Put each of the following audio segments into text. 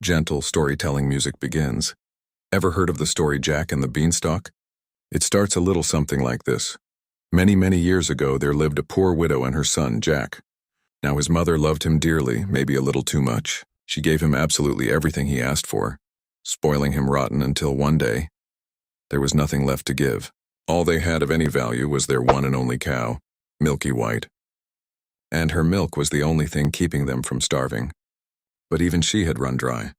gentle storytelling music begins. Ever heard of the story Jack and the Beanstalk? It starts a little something like this. Many, many years ago, there lived a poor widow and her son, Jack. Now his mother loved him dearly, maybe a little too much. She gave him absolutely everything he asked for, spoiling him rotten until one day, there was nothing left to give. All they had of any value was their one and only cow, milky white. And her milk was the only thing keeping them from starving. But even she had run dry.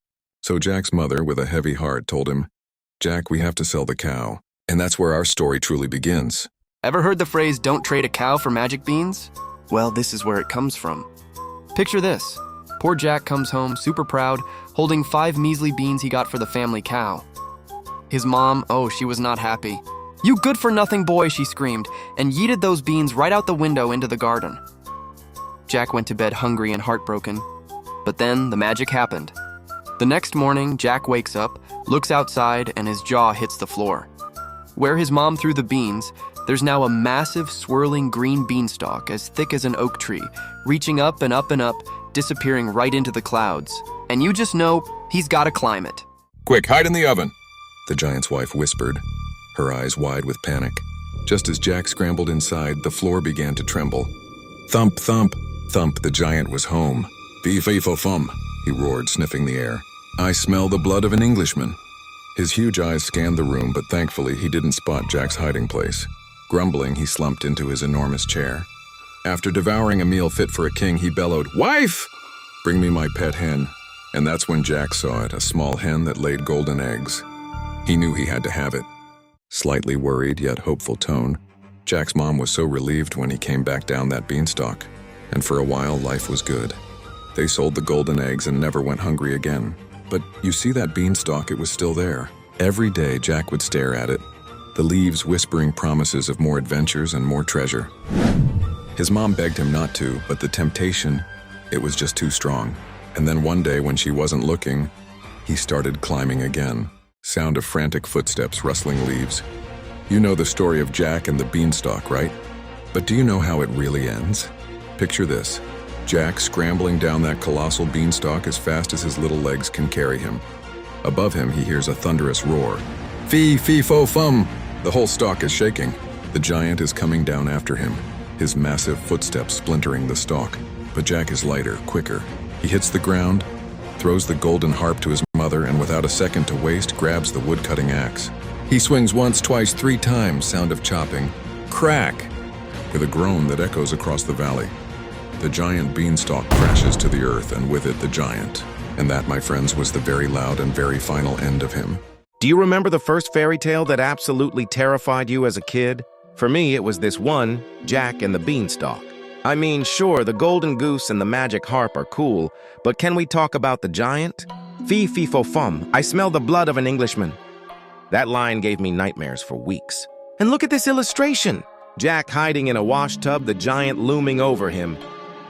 So Jack's mother, with a heavy heart, told him, "Jack, we have to sell the cow." And that's where our story truly begins. Ever heard the phrase, "Don't trade a cow for magic beans"? Well, this is where it comes from. Picture this. Poor Jack comes home, super proud, holding 5 measly beans he got for the family cow. His mom, she was not happy. "You good-for-nothing boy," she screamed, and yeeted those beans right out the window into the garden. Jack went to bed hungry and heartbroken. But then the magic happened. The next morning, Jack wakes up, looks outside, and his jaw hits the floor. Where his mom threw the beans, there's now a massive, swirling green beanstalk as thick as an oak tree, reaching up and up and up, disappearing right into the clouds. And you just know he's gotta climb it. "Quick, hide in the oven," the giant's wife whispered, her eyes wide with panic. Just as Jack scrambled inside, the floor began to tremble. Thump, thump, thump, the giant was home. "Fee-fee-fo-fum," he roared, sniffing the air. "I smell the blood of an Englishman." His huge eyes scanned the room, but thankfully he didn't spot Jack's hiding place. Grumbling, he slumped into his enormous chair. After devouring a meal fit for a king, he bellowed, "Wife! Bring me my pet hen." And that's when Jack saw it, a small hen that laid golden eggs. He knew he had to have it. Slightly worried, yet hopeful tone, Jack's mom was so relieved when he came back down that beanstalk. And for a while, life was good. They sold the golden eggs and never went hungry again. But you see that beanstalk, it was still there. Every day, Jack would stare at it, the leaves whispering promises of more adventures and more treasure. His mom begged him not to, but the temptation, it was just too strong. And then one day, when she wasn't looking, he started climbing again. Sound of frantic footsteps rustling leaves. You know the story of Jack and the Beanstalk, right? But do you know how it really ends? Picture this. Jack scrambling down that colossal beanstalk as fast as his little legs can carry him. Above him, he hears a thunderous roar. "Fee-fee-fo-fum!" The whole stalk is shaking. The giant is coming down after him, his massive footsteps splintering the stalk. But Jack is lighter, quicker. He hits the ground, throws the golden harp to his mother, and without a second to waste, grabs the wood-cutting axe. He swings once, twice, 3 times, sound of chopping. Crack! With a groan that echoes across the valley. The giant beanstalk crashes to the earth, and with it the giant. And that, my friends, was the very loud and very final end of him. Do you remember the first fairy tale that absolutely terrified you as a kid? For me, it was this one, Jack and the Beanstalk. I mean, sure, the golden goose and the magic harp are cool, but can we talk about the giant? "Fee-fee-fo-fum, I smell the blood of an Englishman." That line gave me nightmares for weeks. And look at this illustration. Jack hiding in a wash tub, the giant looming over him.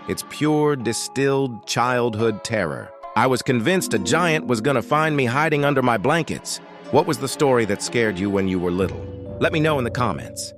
It's pure, distilled childhood terror. I was convinced a giant was gonna find me hiding under my blankets. What was the story that scared you when you were little? Let me know in the comments.